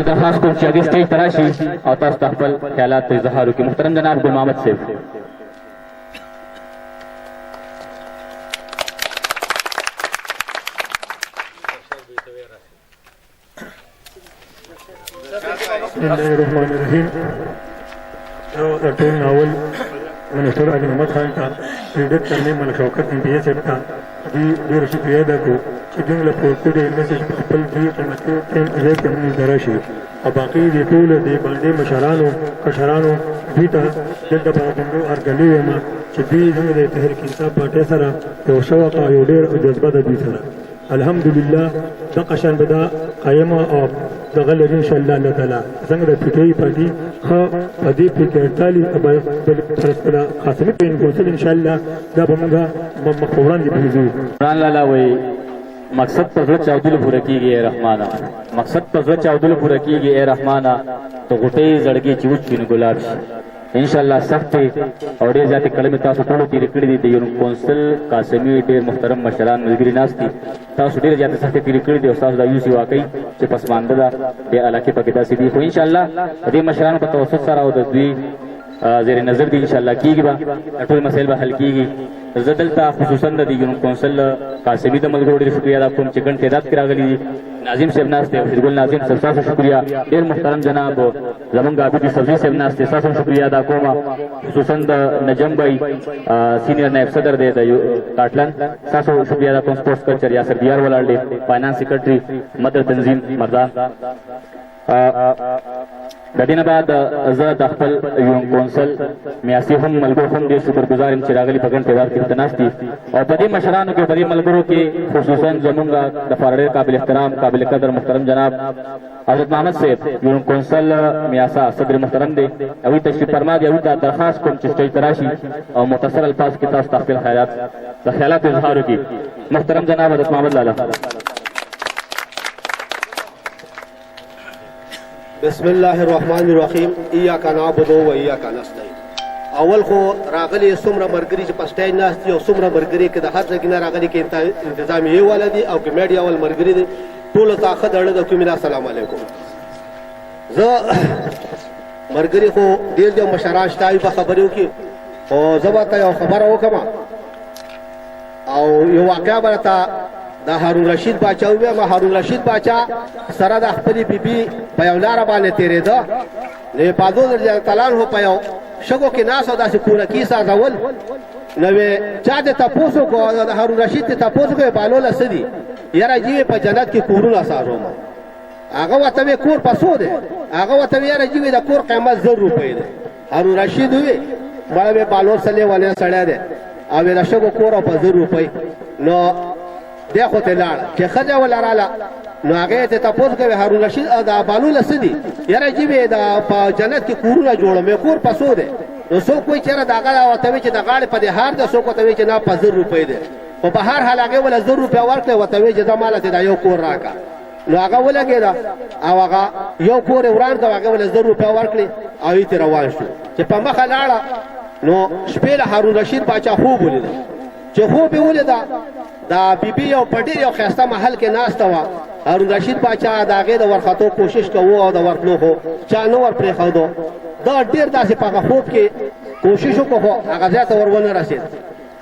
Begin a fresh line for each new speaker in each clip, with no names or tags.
درخواست کوم چې هغې سټیج ته راشي او تاسو ته خپل خیالات اظهار وکړي. محترم جناب ګل محمد صاحب.
بسم الله الرحمن الرحیم. دا ټول ناول منیسټر علي محمد خان ته ریډر کرنے ملک شوکت انتہائی صاحب ته ډېر شکریه ادا کړو چې دوی له پورته د میسج په خپل دې قیمتي ټایم ځای کې موږ راشي او باقي د ټولو د باندې مشرانو کشرانو دوی ته دلته په غونډو هرکلی وایم چې دوی زموږ د تحریک انصاف پارټۍ سره یو شوق او یو ډېر جذبه ده دوی سره. الحمدلله دغه شان به دا قایمه او دغه لري انشاءالله الله تعالی څنګه د پی ټی آی پارټي ښه په دې فکر تالي پر قاسمي پین کونسل انشاءالله دا به موږ مخ په وړاندې بوځو.
عمران لالا وایي مقصد پر زړه چاودلو پوره کېږي ای رحمانه، مقصد پر زړه چاودلو پوره کېږي ای رحمانه، د غوټۍ زړګي چې وچ وي نو ګلاب شي. انشاءالله سختې او ډېر زیاتې کلمې تاسو ټولو تېرې کړي دي. د یونین کونسل قاسمي ډېر محترم مشران ملګري ناست دي، تاسو ډېرې زیاتې سختې تېرې کړي دي او ستاسو دا یوسي واقعي چې پسمانده ده دې علاقې پکې داسې دي. خو انشاءالله د دې مشرانو په توسط سره او د دوی زیر نظر دی انشاءالله کېږي به ټول مسایل به حل کېږي. زه دلته خصوصا د یونین کونسل قاسمي د ملګرو ډېر شکریه ادا کوم چې ګڼ تعداد کې راغلي دي. ناظم صاحب ناست دی، وحید ګل ناظم صاحب ستاسو شکریه. ډېر محترم جناب زمونږ عابد صفوي صاحب ناست دی، ستاسو شکریه ادا کوم. خصوصا د نجم بھائی سینئر نائب صدر دی د کاټلن، ستاسو شکریه ادا کوم. سپورټس کلچر یاسر دیار ولاړ دی، فائنانس سیکرټري مدر تنظیم مردان. د دې نه بعد زه د خپل یونین کونسل میاسي هم ملګرو هم ډېر شکرګزار یم چې راغلي په ګڼ تعداد کې ورته ناست دي او په دې مشرانو کې په دې ملګرو کې خصوصا زمونږ دپاره ډېر قابل احترام قابل قدر محترم جناب حضرت محمد صاحب یونین کونسل میاسا صدر محترم دی، هغوی تشریف فرما دي. هغوی ته درخواست کوم چې سټیج ته راشي او مختصر الفاظ کې تاسو ته خپل خیالات اظهار وکړي. محترم جناب حضرت محمد لالا.
بسم الله الرحمن الرحیم. ایاک نعبد و ایاک نستعین. اول خو راغلي څومره ملګري چې په سټیج ناست دي او څومره ملګري که د هر ځای نه راغلي که انتظامیې والا دي او که میډیا وال ملګري دي ټولو ته ښه دړه د کومې السلام علیکم. زه ملګري خو ډېر دي مشران شته وي به خبرې وکړي خو زه به ته یو خبره وکړم او یو واقعه به راته د هارون رشید باچا ووایم. هارون رشید باچا سره د خپلې بیبي په یو لاره باندې تېرېده نو پادو رضی تعالی عنه په یو شګو کې ناست او داسې کورکي سازول نو چا دې تپوس وکړو د هارون رشید دې تپوس وکړو بالوله څه دي یاره جي په جنت کې کورونه سازوم. هغه ورته وی کور په څو دی؟ هغه ورته وی یاره جي د کور قیمت 1000 روپۍ دی. هارون رشید وی مړه مې بالور سلې والے سړی دی او د شګو کور په 1000 روپۍ. نو دی خو ته لاړه چې ښځه ولراله نو هغې ته تپوس کوي هارون رشید دا بالونه څه دي؟ یاره جي مې په جنت کې کورونه جوړوم کور په څو دی؟ نو څوک وایي چې یاره د هغه ورته وایي چې د غاړې په دې هار دی، څوک ورته وایي چې نه په 1000 روپۍ دی. خو په هر حال هغې ولې 1000 روپۍ ورکړې ورته وایي چې زه ماله ته دا یو کور راکړه. نو هغه ولګېده او هغه یو کور یې وران کړ، هغې ولې 1000 روپۍ ورکړې او هغې ته روان شو. چې په مخه لاړه نو شپې له هارون رشید باچا خوب ولیده. چې خوب یې ولیده دا بیبي یو په ډېر یو ښایسته محل کې ناسته وه. هارون رشید باچا د هغې د ورختو کوشش کوو او د ورتلو خو چا نه ور پرېښودو. دا ډېر داسې په هغه خوب کې کوشش وکړو خو هغه ځای ته ور ونه رسېد.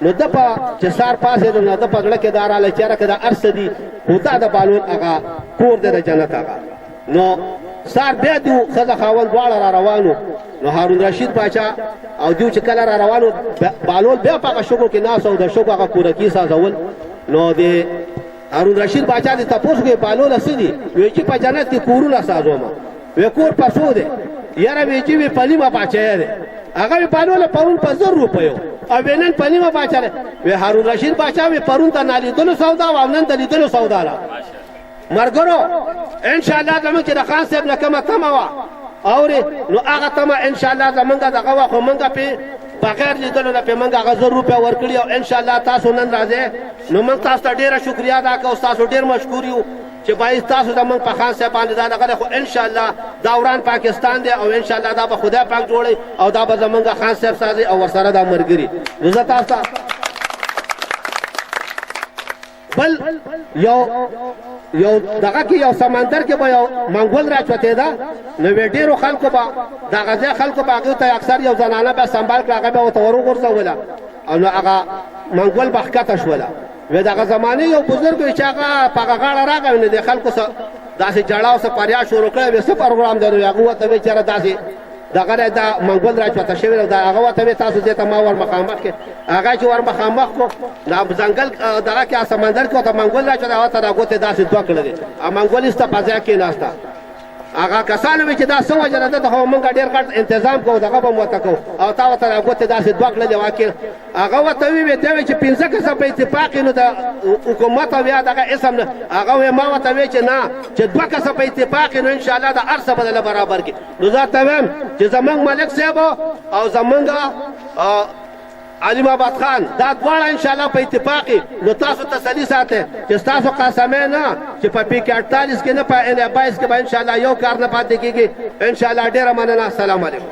نو ده په چې سار پاڅېدو نو ده په زړه کې دا راغله چې یاره که دا هر څه دي خو دا د بالون هغه کور دی د جنت هغه. نو سار بیا دیو ښځه خاوند دواړه را روانو. نو هارون رشید باچا او دیو چې کله را روانو بالول بیا په هغه شګو کې ناست او د شګو هغه کورکي سازول. نو د هارون رشید باچا دې تپوس کوي بالونه څه دي؟ وایي چې په جنت کې کورونه سازوم. وایي کور په څو دی؟ یاره وایي چې وایي په نیمه باچایه دی. هغه وایي بالونه پرون په 1000 روپیو او نن په نیمه باچا دی. وایي هارون رشید باچا وایي پرون د نالیدلو سودا او نن د لیدلو سودا ده. مرګرو انشاءالله زموږ چې د خان صاحب نه کومه تمه وه اورې نو هغه تمه انشاءالله زمونږ دغه وه خو مونږ پې بغیر لیدلو نه پې مونږ هغه 1000 روپۍ ورکړي او انشاءالله تاسو نن راځئ نو مونږ تاسو ته ډېره شکریه ادا کوو. تاسو ډېر مشکور یو چې باعث تاسو زمونږ په خان صاحب باندې دا دغه دی. خو انشاءالله دا وران پاکستان دی او انشاءالله دا به خدای پاک جوړوي او دا به زمونږ خان صاحب سازي او ورسره دا ملګري. زه تاسو ته بل یو دغه کې یو سمندر کې به یو منګول راچوتېده نو ډېرو خلکو به دغه ځای خلکو به هغې ته اکثر یو زنانه به سنبال کړه هغه به ورته ور وغورځوله او نو هغه منګول به ښکته شوله وی دغه زمانې یو بزرګ وي چې هغه په هغه غاړه راغی نو د خلکو داسې جړا او څه فریاد شروع کړی وی څه پروګرام دی نو هغه ورته وی چېرې داسې دغه دی دا منګول راچوته شوی دی هغه ورته وی تاسو دې ته ما ور مخامخ کې هغه چې ور مخامخ کړو دا ځنګل دغه کې سمندر کې ورته منګول راچوته هغه ته دا ګوتې داسې دوه کړلې او منګول ایسته په ځای کېناسته هغه کسانو وی چې دا څه وجه ده ته خو موږ ډېر غټ انتظام کوو دغه به مو ورته کوو او تا ورته دا ګوتې داسې دوه کړلې واقع هغه ورته وی دی وی چې 15 کسه په اتفاق نو د حکومت او یا دغه اسم نه هغه وی ما ورته وی چې نه چې 2 کسه په اتفاق نو ان شاء الله د هر څه بدله برابر کړي نو زه ته وایم چې زمونږ ملک صاحب او زمونږ علیم آباد خان دا دواړه ان شاء الله په اتفاق نو تاسو تسلی ساتئ چې تاسو قسمه نه چې په پی کې 48 کې نه په ان 22 کې به ان شاء الله یو کار نه پاتې کیږي ان شاء الله ډیره مننه السلام علیکم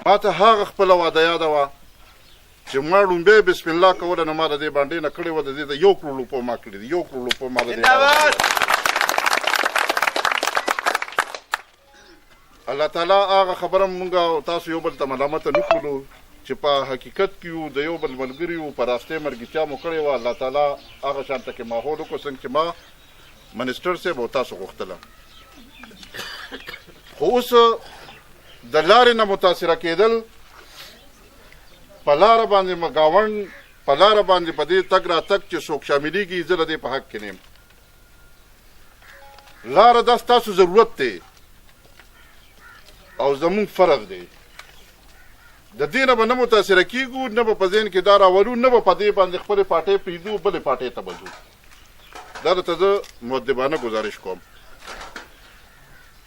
ماته هغه خپل واده یاد و چې ما لومبه بسم الله کوله نو ما د دې باندې نه کړی و د دې یو کړو لوپو ما کړی یو کړو لوپو ما د الله تعالی هغه خبره مونږه تاسو یو بل ته ملامت نه کړو چې په حقیقت کې د یو بل ملګری او په راسته مرګچا مو کړی و الله تعالی هغه شانته کې ماحول کو څنګه چې ما منسټر سے به تاسو غوښتله خو اوس د لارې نه متاثره کېدل په لاره باندې مګاوند په لاره باندې په دې تګ را تک چې څوک شاملېږي زه د دې په حق کې نیم لاره دا ستاسو ضرورت دی او زمونږ فرض دی د دې نه به نه متاثره کېږو نه به په ذهن کې دا راولو نه به په دې باندې خپلې پارټۍ پرېږدو بلې پارټۍ ته به ځو دا درته زه مؤدبانه ګزارش کوم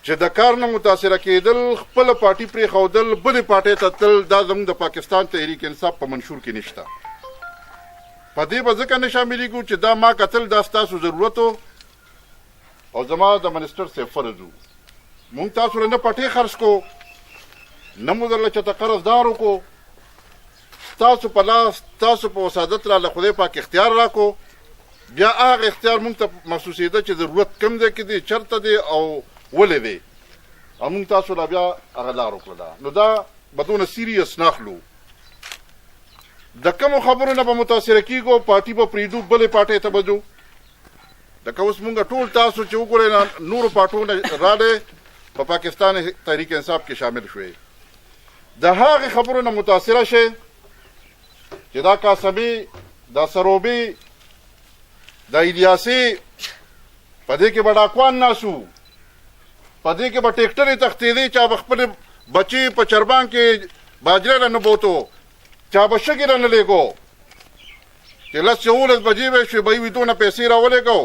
چې د کار نه متاثره کېدل خپله پارټي پرېښودل بلې پارټۍ ته تل دا زموږ د پاکستان تحریک انصاف په منشور کې نشته په دې به ځکه نه شاملېږو چې دا ما کتل دا ستاسو ضرورت او زما د منسټر صاحب فرض و مونږ تاسو له نه پټې خرڅ کو نه مو درله چېرته قرضدار وکړو ستاسو په لاس ستاسو په وسادت را له خدای پاک اختیار راکړو بیا هغه اختیار مونږ ته محسوسېده چې ضرورت کم دی کې دی چېرته دی او ولې دی او مونږ تاسو لا بیا هغه لار وکړله نو دا بدونه سیریس نه اخلو د کومو خبرو نه به متاثره کېږو پارټي به پرېږدو بلې پارټۍ ته به ځو لکه اوس مونږ ټول تاسو چې وګورئ نورو پارټو نه راغلی په پاکستان تحریک انصاف کې شامل شوئ د هغې خبرو نه متاثره شئ چې دا قاسمي دا سروبي دا الیاسي په دې کې به ډاکوان ناسو په دې کې به ټیکټرې تښتېدې چا به خپل بچي په چربان کې باجره را نه بوتو چا به شګې را نه لېږو چې 10-11 بجې به شوې به یې وي دونه پیسې را ولېږو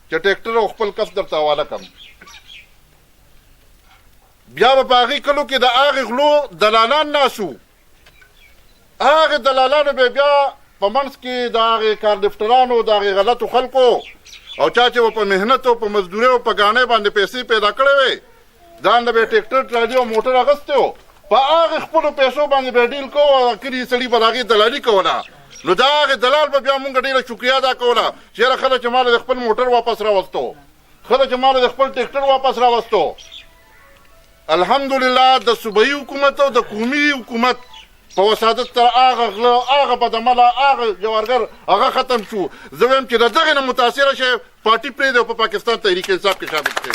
چې ټیکټر او خپل کس درته حواله کړم بیا به په هغې کلو کې د هغې غلو دلالان ناسو هغې دلالانو به بیا په منځ کې د هغې کارلفټرانو د هغې غلطو خلکو او چا چې به په محنت او په مزدورۍ او په ګاڼۍ باندې پیسې پیدا کړې وې ځان نه به یې ټیکټر ټرالی او موټر اخیستی و په هغې خپلو پیسو باندې به ډیل کوو او کلي سړي به د هغې دلالي کوله نو د هغې دلال به بیا مونږ ډېره شکریا ادا کوله چې یاره ښه ده چې ما له د خپل موټر واپس راوستو ښه ده چې ما له د خپل ټیکټر واپس راوستو الحمدلله د صوبایي حکومت او د قومي حکومت په وسادت تر هغه غله هغه بدعمله هغه جوارګر هغه ختم شو زه وایم چې د دغې نه متاثره شئ پارټي پرېږدئ او په پاکستان تحریک انصاف کې شامل کړئ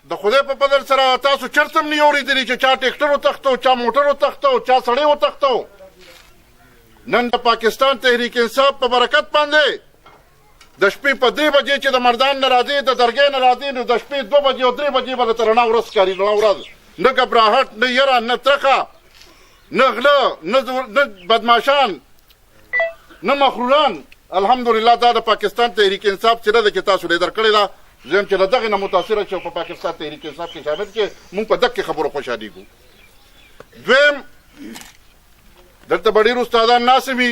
د خدای په فضل سره تاسو چرته هم نه اورېدلي چې چا ټیکټر وتښتو چا موټر وتښتو چا سړی وتښتو نن د پاکستان تحریک انصاف په برکت باندې د شپې په 3 بجې چې د مردان نه راځي د درګۍ نه راځي نو د شپې 2 بجې او 3 بجې به درته رڼا ورځ ښکاري رڼا ورځ نه ګبراهټ نه یره نه ترخه نه غله نه بدماشان نه مخرولان الحمدلله دا د پاکستان تحریک انصاف چې ده چې تاسو لیدر کړې ده زه یم چې له دغې نه متاثره چې په پاکستان تحریک انصاف کې شامل کې مونږ په دغې خبرو خوشحالېږو دویم دلته به ډېر استادان ناست وي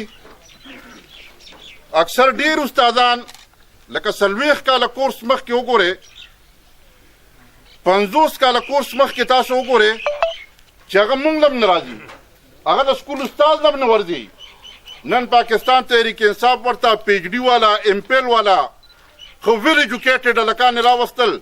اکثر ډېر استادان لکه 40 کاله کورس مخکې وګورئ 50 کاله کورس مخکې تاسو وګورئ چې هغه مونږ له هم نه راځي هغه د سکول استاد نه هم نه ورځي نن پاکستان تحریک انصاف ورته پی ایچ ډي والا ایم پی ایل والا خو ویل ایجوکیټډ هلکان راوستل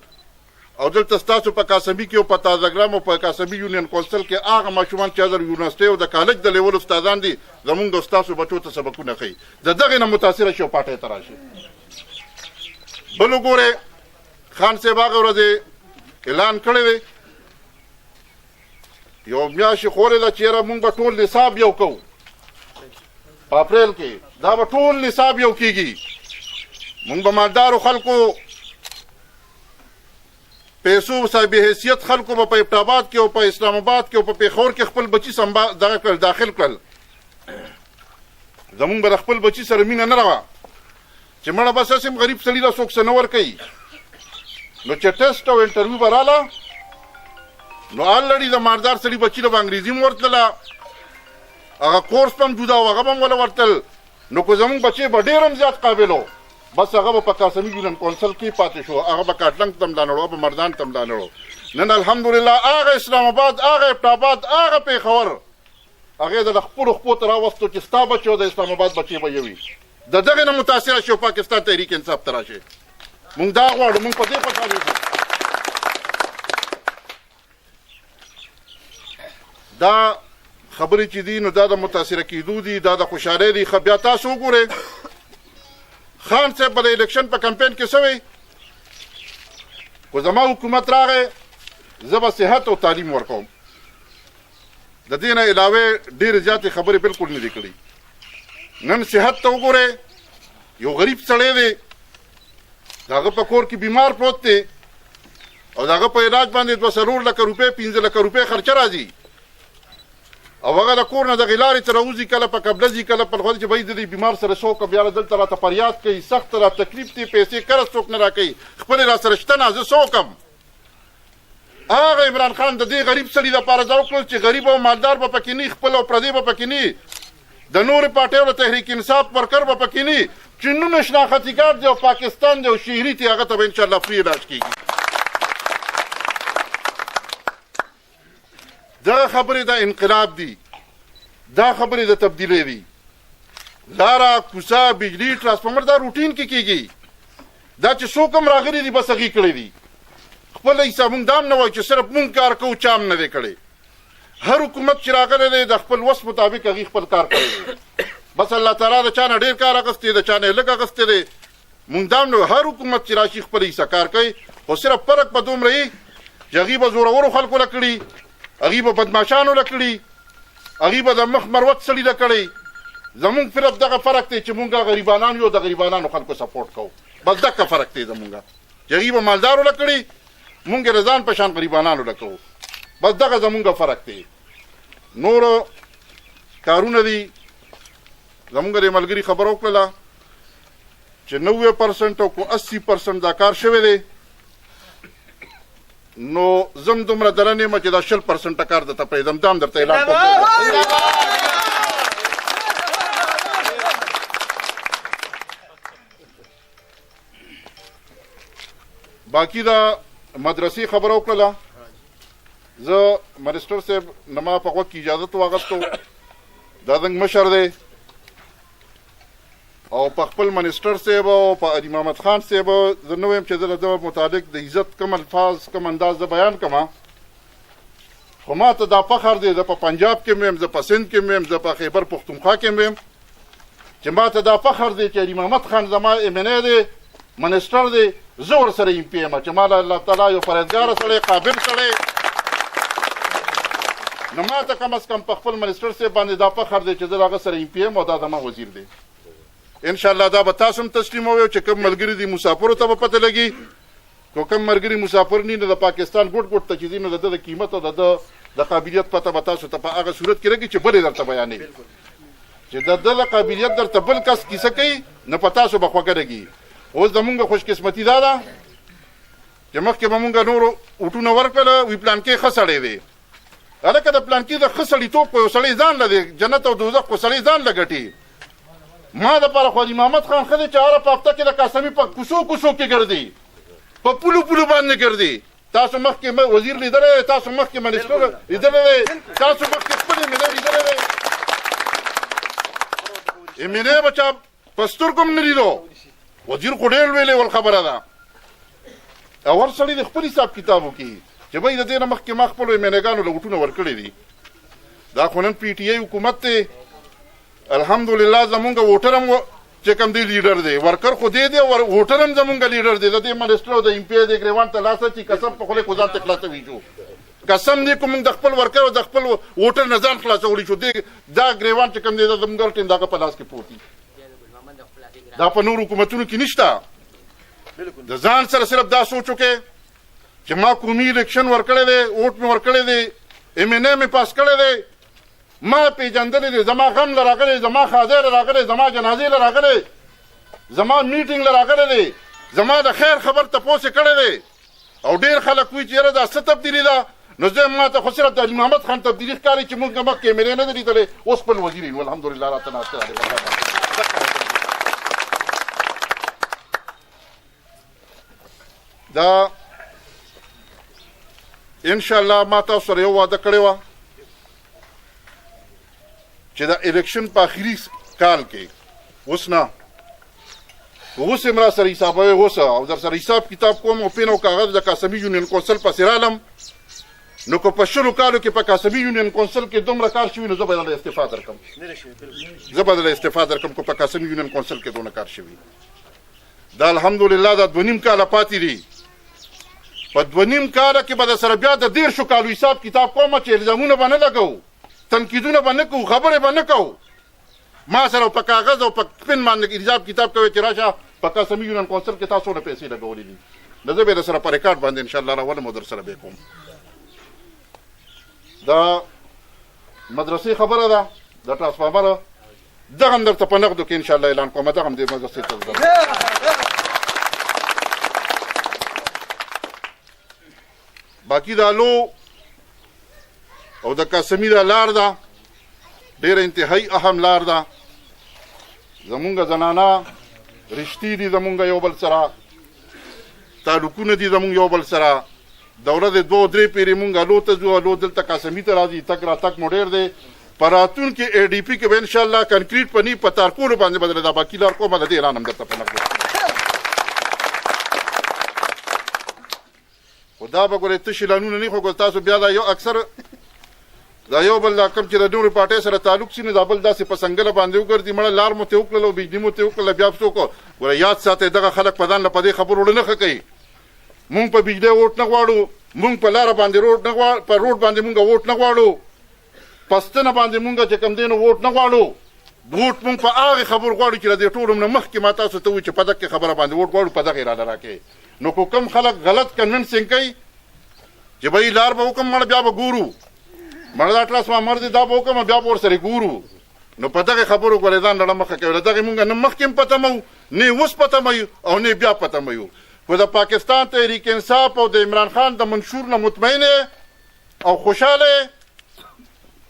او دلته ستاسو په کاسبي کې او په تازهګرام او په کاسبي یونین کونسل کې هغه ماشومان چې حاضر یونیورسټۍ او د کالج د لیول استادان دي زمونږ د ستاسو بچو ته سبقونه ښیي د دغې نه متاثره شي او پاټۍ ته راشي. بل وګورئ خان صاحب هغه ورځې اعلان کړی دی یو میاشتې خورې ده چې یاره مونږ به ټول نصاب یو کوو په اپریل کې دا به ټول نصاب یو کېږي مونږ به مالدارو خلکو پیسو صاحب حیثیت خلکو به په ابټاباد کې او په اسلام آباد کې او په پېښور کې خپل بچي دغه کړل داخل کړل زمونږ به د خپل بچي سره مینه نه روه چې مړه بس هسې غریب سړي له څوک څه نه ورکوي نو چې ټیسټ او انټرویو به راله نو آلرډي د مالدار سړي بچي له به انګریزي هم ورتله هغه کورس به هم جدا و هغه به هم وله ورتل نو که زمونږ بچی به ډېر هم زیات قابل و بس هغه به په کاسمي یونین کونسل کې پاتې شو هغه به کاټلنګ ته هم لاړو هغه به مردان ته هم لاړو نن الحمدلله هغه اسلام آباد هغه ابټاباد هغه پېښور هغې د خپلو خپو ته راوستو چې ستا بچي او د اسلام آباد بچی به یوي د دغې نه متاثره شي او پاکستان تحریک انصاف ته راشي مونږ دا غواړو مونږ په دې خوشحالېږو دا خبرې چې دي نو دا د متاثره کېدو دي دا د خوشحالۍ دي ښه بیا تاسو وګورئ خان صاحب به د الیکشن په کمپین کې څه وی خو زما حکومت راغی زه به صحت او تعلیم ورکوم د دې نه علاوه ډېرې زیاتې خبرې بالکل نه دي کړي نن صحت ته وګورئ یو غریب سړی دی د هغه په کور کې بیمار پروت دی او د هغه په علاج باندې 2 لکه روپۍ 15 لکه روپۍ خرچه راځي او هغه د کور نه د غلارې ته راوځي کله په قبله ځي کله په خود چې بهی د دې بیمار سره څوک بیا دلته راته فریاد کوي سخت را تکلیف دی پیسې قرض څوک نه راکوي خپلې را سره شته نه زه څه وکړم هغه عمران خان د دې غریب سړي دپاره دا وکړل چې غریب او مالدار به پکې نه خپل او پردی به پکې نه د نورې پارټیو د تحریک انصاف ورکر به پکې نه چې نوم شناختیګار دی او پاکستان دی او شهري دی هغه ته به انشاءالله فری علاج کېږي دغه خبرې د انقلاب دي دا خبرې د تبدیلی دي لاره کوڅه بجلی ټرانسفارمر دا روټین کې کېږي دا چې څوک هم راغلي دي بس هغې کړی دي خپل حساب مونږ دا هم نه وایو چې صرف مونږ کار کوو چا هم نه دی کړی هر حکومت چې راغلی دی د خپل وس مطابق هغې خپل کار کړی دی بس الله تعالی د چا نه ډېر کار اخیستی د چا نه لږ اخیستی دی مونږ دا هم نه هر حکومت چې راشي خپل حصه کار کوي خو صرف فرق به دومره وي چې هغې به زورورو خلکو له کړي هغې به بدماشانو له کړي هغې به د مخ مروت سړي له کړی زمونږ صرف دغه فرق دی چې مونږ غریبانان یو د غریبانانو خلکو سپورټ کوو بس دغه فرق دی زمونږ چې هغې به مالدارو له کړي مونږ یې د ځان په شان غریبانانو له کوو بس دغه زمونږ فرق دی نورو کارونه دي زمونږ د ملګري خبره وکړله چې 90% او 80% دا کار شوی دی نو زم دومره درنې یم چې دا 20% کار درته پرېږدم دا هم درته اعلان کوم باقي دا مدرسې خبره وکړله زه منسټر صاحب نه ما په غوږ کې اجازت واغستو دا زموږ مشر دی او په خپل منسټر صاحب او په علي محمد خان صاحب زه نه وایم چې زه د ده متعلق د عزت کم الفاظ کم انداز زه بیان کړم خو ما ته دا فخر دی زه په پنجاب کې ویم زه په سند کې ویم زه په خیبر پښتونخوا کې ویم چې ما ته دا فخر دی چې علي محمد خان زما امنی دی منسټر دی زه ورسره ایم پی یم چې ما له الله تعالی یو پرهیزګاره سړی قابل سړی نو ما ته کم از کم په خپل منسټر صاحب باندې دا فخر دی چې زه د هغه سره ایم پی یم او دا زما وزیر دی انشاءالله دا به تاسو هم تسلیموئ چې کوم ملګري دي مسافرو ته به پته لګي که کوم ملګري مسافر نه د پاکستان ګوټ ګوټ ته چې ځي نو د ده د قیمت او د قابلیت پته به تاسو ته په هغه صورت کې لګي چې بل یې درته بیانوي چې د ده د قابلیت درته بل کس کیسه کوي نو په تاسو به خوږه لګي اوس زمونږ خوشقسمتي دا ده چې مخکې به مونږ نورو اوټونه ورکړله وي پلانکې ښه سړی دی هلکه د پلانکې د ښه سړیتوب په یو سړی ځان له دی جنت او دوزخ خو سړی ځان له ګټي ما دپاره خو علي محمد خان ښه دی چې هره په هفته کې د کاسمي په کوڅو کوڅو کې ګرځي په پولو پولو باندې ګرځي تاسو مخکې وزیر لیدلی دی تاسو مخکې منسټر لیدلی دی تاسو مخکې خپل ملي لیدلی دی امینه بچا پستر کوم نه لیدو وزیر خو ډېر ویلې ول خبره ده اور سړی د خپل حساب کتابو کې چې بای د دې نه مخکې ما خپلو امینهګانو له وټونه ورکړي دي دا خو نن پی ټی آی حکومت دی الحمدلله زمونږ ووټر هم چې کوم دی لیډر دی ورکر خو دی ووټر هم زمونږ لیډر دی د دې منسټر او د ایم پی د ګریوان ته لاس اچي قسم په خوله ځان ته خلاصوي شو قسم دی کوم د خپل ورکر او د خپل ووټر نه ځان خلاصولی شو دا ګریوان چې کوم دی زمونږ ټیم دغه په لاس کې پروت دا په نور حکومتونو کې نشته د ځان سره صرف دا سوچ وکړئ چې ما قومي الیکشن ورکړی دی ووټ مې ورکړی دی ایم این اے مې پاس کړی دی ما پیژندلی دی زما غم له راغلی زما ښادۍ له راغلی زما جنازې له راغلی زما میټینګ له راغلی دی زما د خیر خبر تپوس یې کړی دی او ډېر خلک وایي چې یاره دا څه تبدیلي ده نو زه ما ته خو صرف د علي محمد خان تبدیلي ښکاري چې موږ مخکې ایم این اے نه دی لیدلی اوس خپل وزیر یو الحمدلله راته ناسته دا انشاءالله ما تاسو سره یو واده کړی وه چې د الیکشن په آخري کال کې اوس نه اوس یې مرا سره حسابوي اوس او در سره حساب کتاب کوم او پین او کاغذ د قاسمي یونین کونسل پسې رالم نو که په شلو کالو کې په قاسمي یونین کونسل کې دومره کار شوي نو زه به دله استعفا درکړم که په قاسمي یونین کونسل کې دونه کار شوي دا الحمدلله دا 2.5 کاله پاتې دي په 2.5 کاله کې به د سره بیا د 10 کالو حساب کتاب کوم چې الزامونه به نه لګوو تنقیدونه به نه کوو خبرې به نه کوو ما سره په کاغذ او په پن باندې حساب کتاب کوي چې راشه په قاسمي یونین کونسل کې تاسو نه پیسې لګولې دي نو زه به د سره په ریکارډ باندې انشاءالله راولم او در سره به کوم دا مدرسې خبره ده د ټرانسفارمر دغه هم درته په نقدو کې انشاءالله اعلان کوم دغه هم د مدرسې ته باقي دا لو او د قاسمي دا لار ده ډېره انتهایی اهم لار ده زمونږ زنانه رشتې دي زمونږ یو بل سره تعلقونه دي زمونږ یو بل سره د ورځې 2-3 پیرې مونږ الو ته ځو الو دلته قاسمي ته راځي تک راتګ مو ډېر دی په راتلونکي اے ډي پي کې به انشاءالله کنکریټ پنی په تارکولو باندې بدله دا باقي لار کومه د دې اعلان هم درته په نقل خو دا به ګورې تش اعلانونه نه خو تاسو بیا دا یو اکثر دا یو بل دا کوم چې د نورې پارټۍ سره تعلق شي نو دا بل داسې په سنګله باندې وګرځي مړه لار مو ته وکړله او بجلي مو ته وکړله بیا څوک ګوره یاد ساتئ دغه خلک په ځان له په دې خبرو نه ښه کوي مونږ په بجلی ووټ نه غواړو مونږ په لاره باندې په روډ باندې مونږ ووټ نه غواړو په ستنه باندې مونږ چې کوم دی نو ووټ نه غواړو ووټ مونږ په هغې خبرو غواړو چې د دې ټولو نه مخکې ما تاسو ته وایي چې په دغې خبره باندې ووټ غواړو په دغې اراده راکړئ نو که کوم خلک غلط کنوینسینګ کوي چې بهی لار به وکړم مړه بیا به ګورو مړه دا ټرانسفارمر دی دا به وکړم بیا به ورسره ګورو نو په دغې خبرو ګورې ځان ډډه مخه کوي له دغې مونږ نه مخکې هم پته مو نه اوس پته مو او نه بیا پته مو خو د پاکستان تحریک انصاف او د عمران خان د منشور نه مطمئن او خوشحاله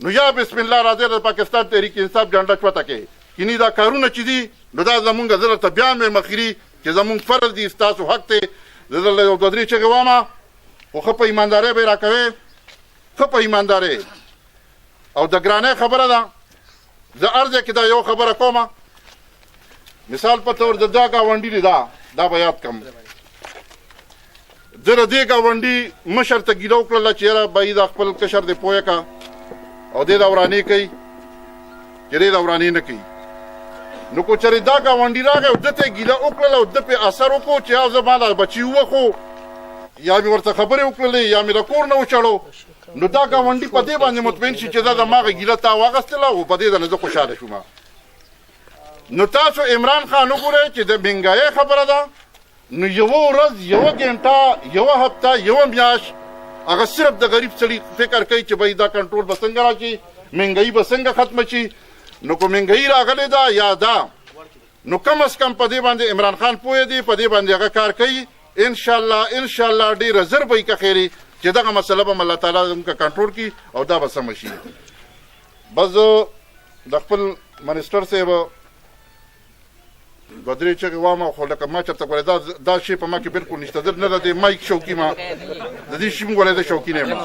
نو یا بسم الله راځي د پاکستان تحریک انصاف جنډه چوته کې کینی دا کارونه چې دي نو دا زمونږ زړه ته بیا مې مخیري چې زمونږ فرض دي ستاسو حق دی زه دلته یو دوه درې چغې وامه خو ښه په ایماندارۍ به یې راکوې ښه په ایماندارۍ او د ګرانۍ خبره ده زه هر ځای کې دا یو خبره کومه مثال په طور د دا ګاونډي دی دا به یاد کړم زه د دې ګاونډي مشر ته ګیله وکړله چې یاره بهي دا خپل کشر دی پوهه که او دې دا ورانې کوي چې دې دا ورانې نه کوي نو که چېرې دا ګاونډي راغی او ده ته یې ګیله وکړله او ده پې اثر وکړو چې یا زما دا بچي ووښو یا مې ورته خبرې وکړلې یا مې د کور نه وچړو نو دا ګاونډي په دې باندې مطمئن شي چې دا د ما هغه ګیله تا واخیستله او په دې باندې زه خوشحاله شوم نو تاسو عمران خان وګورئ چې د مهنګایۍ خبره ده نو یوه ورځ یوه ګنټه یوه هفته یوه میاشت هغه صرف د غریب سړي فکر کوي چې بهی دا کنټرول به څنګه راشي مهنګایي به څنګه ختمه شي نو که مهنګایي راغلې ده یا ده نو کم از کم په دې باندې عمران خان پوه دی په دې باندې هغه کار کوي انشاءالله ډېره زر به یې که خیري چې دغه مسله به الله تعالی زموږ کنټرول کړي او دا به سمه شي بس د خپل منسټر صاحب دوه درې چغې وامه خو لکه ما چېرته ګورې دا شی په ما کې بلکل نشته زه نه د دې مایک شوقي ما د دې شي ګورې زه شوقي نه یم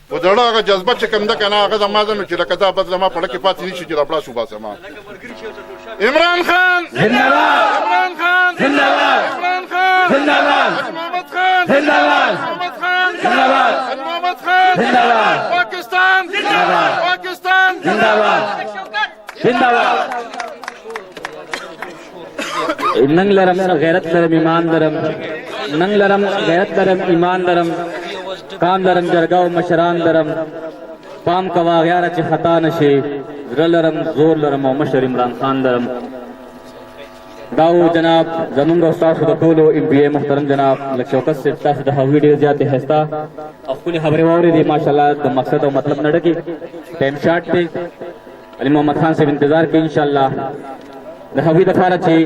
خو د زړه هغه جذبه چې کوم ده که نه هغه زما ده نو چې لکه دا بد زما په زړه کې پاتې نه شي چې دا پړاس وباسم इमरान खान
जिंदाबाद
इमरान खान
जिंदाबाद
इमरान खान
जिंदाबाद
हाजी मोहम्मद खान
जिंदाबाद
मोहम्मद खान
जिंदाबाद
हाजी मोहम्मद खान
जिंदाबाद
पाकिस्तान
जिंदाबाद
पाकिस्तान
जिंदाबाद जिंदाबाद नंग लरम गैरत लरम ईमान लरम नंग लरम गैरत लरम ईमान लरम काम लरम जरगाव मशरान लरम पाम कवा गयार च खता नशे लरम जोर लरम और मशर इमरान खान लरम दाऊ जनाब जमुंग उस्ताद टोलो एमपीए मुहतरम जनाब लक्षौकत से तास द वीडियो जाते हस्ता अकुल खबरें वावरी दी माशाल्लाह द मकसद और मतलब नड़की टाइम शॉट पे अली मोहम्मद खान से इंतजार के इंशाल्लाह द हवी दफारा छे